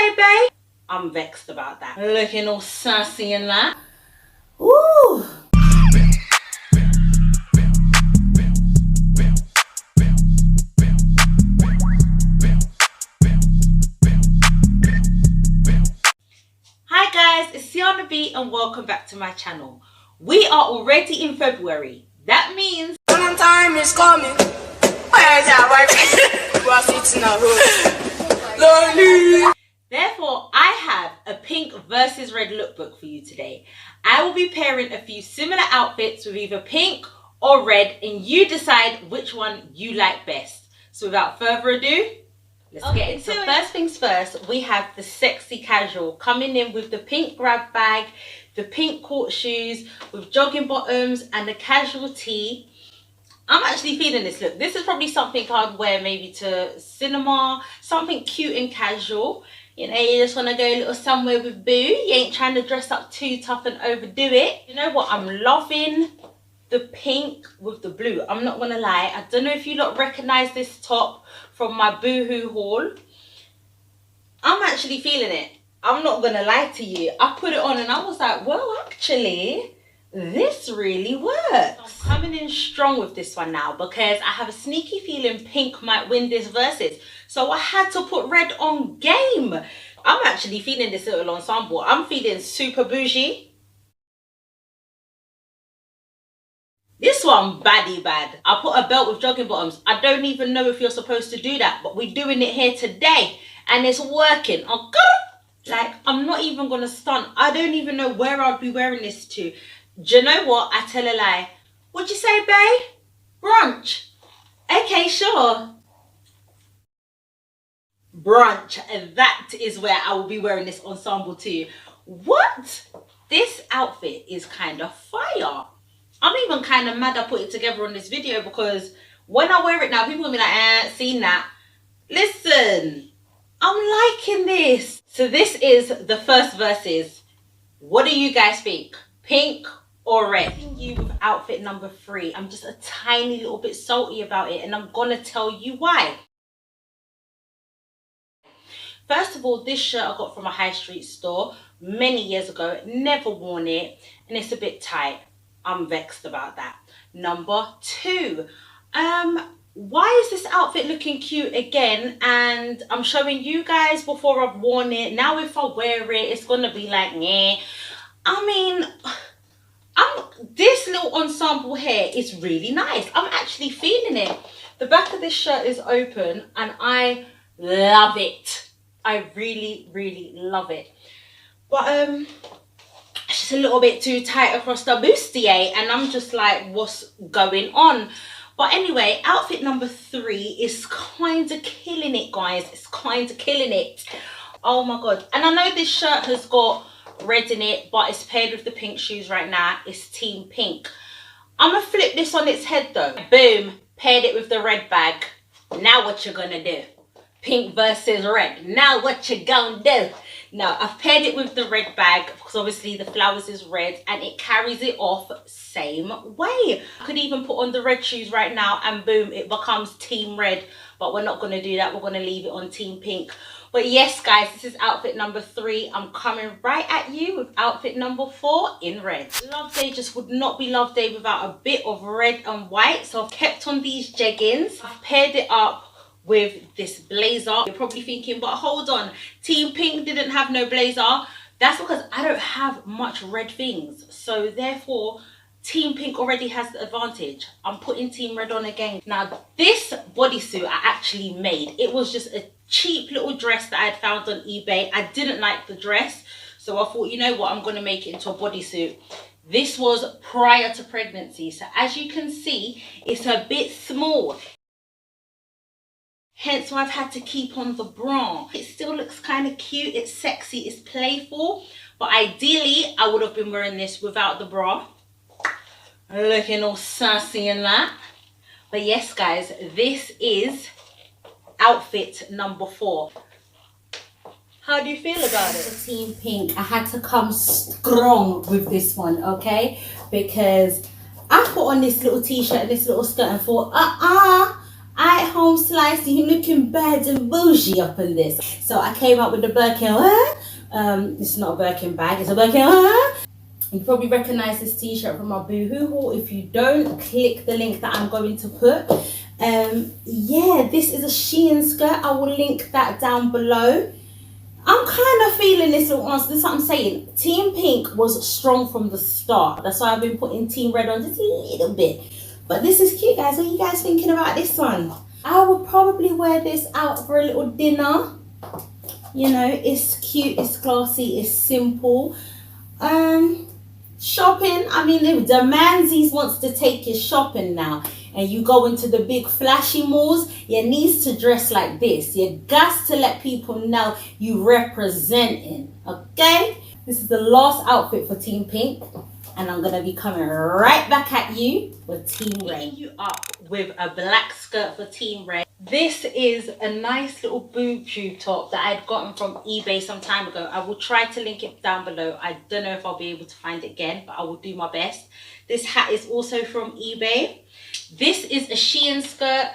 say, babe? I'm vexed about that. Looking all sassy and that. Ooh. Hi guys, it's Siana and welcome back to my channel. We are already in February. That means Valentine's is coming. Where is our boyfriend? We're sitting at home. Lonely. Therefore, I have a pink versus red lookbook for you today. I will be pairing a few similar outfits with either pink or red, and you decide which one you like best. So without further ado, let's get into it. First things first, we have the sexy casual coming in with the pink grab bag, the pink court shoes with jogging bottoms and the casual tee. I'm actually feeling this look. This is probably something I'd wear maybe to cinema, something cute and casual. You know, you just want to go a little somewhere with boo. You ain't trying to dress up too tough and overdo it. You know what? I'm loving the pink with the blue. I'm not going to lie. I don't know if you lot recognise this top from my Boohoo haul. I'm actually feeling it. I'm not going to lie to you. I put it on and I was like, well, actually, this really works. I'm coming in strong with this one now because I have a sneaky feeling pink might win this versus. So I had to put red on game. I'm actually feeling this little ensemble. I'm feeling super bougie. This one, baddie bad. I put a belt with jogging bottoms. I don't even know if you're supposed to do that, but we're doing it here today and it's working. Okay? Like, I'm not even gonna stunt. I don't even know where I'd be wearing this to. Do you know what? I tell a lie. What'd you say, babe? Brunch. Okay, sure. Brunch. And that is where I will be wearing this ensemble too. What? This outfit is kind of fire. I'm even kind of mad I put it together on this video because when I wear it now, people will be like, seen that. Listen, I'm liking this. So this is the first versus. What do you guys think? Pink or red? You with outfit number 3. I'm just a tiny little bit salty about it and I'm gonna tell you why. First of all, this shirt I got from a high street store many years ago. Never worn it and it's a bit tight. I'm vexed about that. Number 2, why is this outfit looking cute again? And I'm showing you guys before I've worn it. Now if I wear it, it's gonna be like, yeah. I mean, this little ensemble here is really nice. I'm actually feeling it. The back of this shirt is open and I love it. I really, really love it. But it's just a little bit too tight across the bustier and I'm just like, what's going on? But anyway, outfit number 3 is kind of killing it, guys. It's kind of killing it. Oh my god. And I know this shirt has got red in it, but it's paired with the pink shoes right now. It's team pink. I'm gonna flip this on its head though. Boom, paired it with the red bag. Now what you gonna do? Pink versus red. Now what you gonna do? Now I've paired it with the red bag because obviously the flowers is red and it carries it off same way. I could even put on the red shoes right now and boom, it becomes team red, but we're not going to do that. We're going to leave it on team pink. But yes guys, this is outfit number 3. I'm coming right at you with outfit number 4 in red. Love Day just would not be Love Day without a bit of red and white, so I've kept on these jeggings. I've paired it up with this blazer. You're probably thinking, but hold on, team pink didn't have no blazer. That's because I don't have much red things, so therefore team pink already has the advantage. I'm putting team red on again. Now this bodysuit I actually made. It was just a cheap little dress that I had found on eBay. I didn't like the dress, so I thought, you know what, I'm going to make it into a bodysuit. This was prior to pregnancy, so as you can see, it's a bit small. Hence why I've had to keep on the bra. It still looks kind of cute, it's sexy, it's playful. But ideally, I would have been wearing this without the bra. Looking all sassy and that. But yes, guys, this is outfit number 4. How do you feel about it? Team pink. I had to come strong with this one, okay? Because I put on this little t-shirt and this little skirt and thought, Alright, home slice, you looking bad and bougie up in this. So I came up with the Birkin. It's not a Birkin bag, it's a Birkin. You probably recognize this t-shirt from my Boohoo haul. If you don't, click the link that I'm going to put. Yeah, this is a Shein skirt. I will link that down below. I'm kind of feeling this little answer. This is what I'm saying. Team Pink was strong from the start. That's why I've been putting Team Red on just a little bit. But this is cute, guys. What are you guys thinking about this one? I would probably wear this out for a little dinner. You know, it's cute, it's classy, it's simple. Shopping, I mean, if the Manzies wants to take you shopping now and you go into the big flashy malls, you need to dress like this. You got to let people know you representing, okay? This is the last outfit for Team Pink, and I'm going to be coming right back at you with Team Red. Hitting you up with a black skirt for Team Red. This is a nice little boob tube top that I'd gotten from eBay some time ago. I will try to link it down below. I don't know if I'll be able to find it again, but I will do my best. This hat is also from eBay. This is a Shein skirt.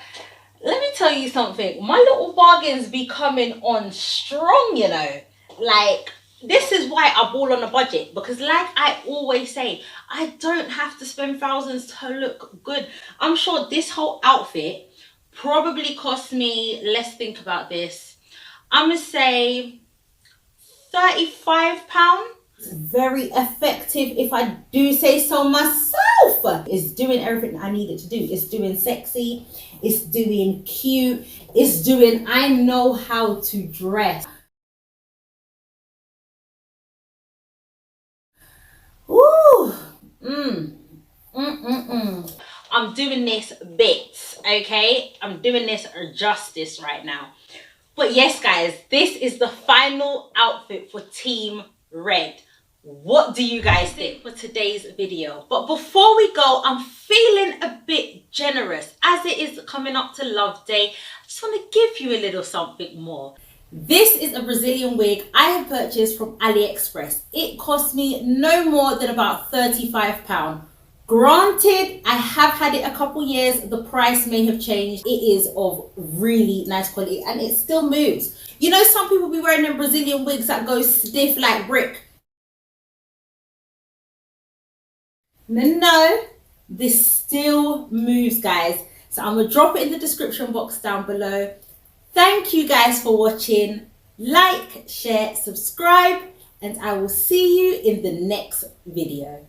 Let me tell you something. My little bargains be coming on strong, you know. Like, this is why I ball on a budget, because like I always say, I don't have to spend thousands to look good. I'm sure this whole outfit probably cost me, let's think about this, I'm gonna say £35. Very effective, if I do say so myself. It's doing everything I need it to do. It's doing sexy, it's doing cute, it's doing I know how to dress. Ooh, I'm doing this bits, okay? I'm doing this justice right now. But yes, guys, this is the final outfit for Team Red. What do you guys think for today's video? But before we go, I'm feeling a bit generous. As it is coming up to Love Day, I just want to give you a little something more. This is a Brazilian wig I have purchased from AliExpress. It cost me no more than about £35. Granted, I have had it a couple years. The price may have changed. It is of really nice quality and it still moves. You know, some people be wearing them Brazilian wigs that go stiff like brick. No, this still moves, guys. So I'm gonna drop it in the description box down below. Thank you guys for watching. Like, share, subscribe, and I will see you in the next video.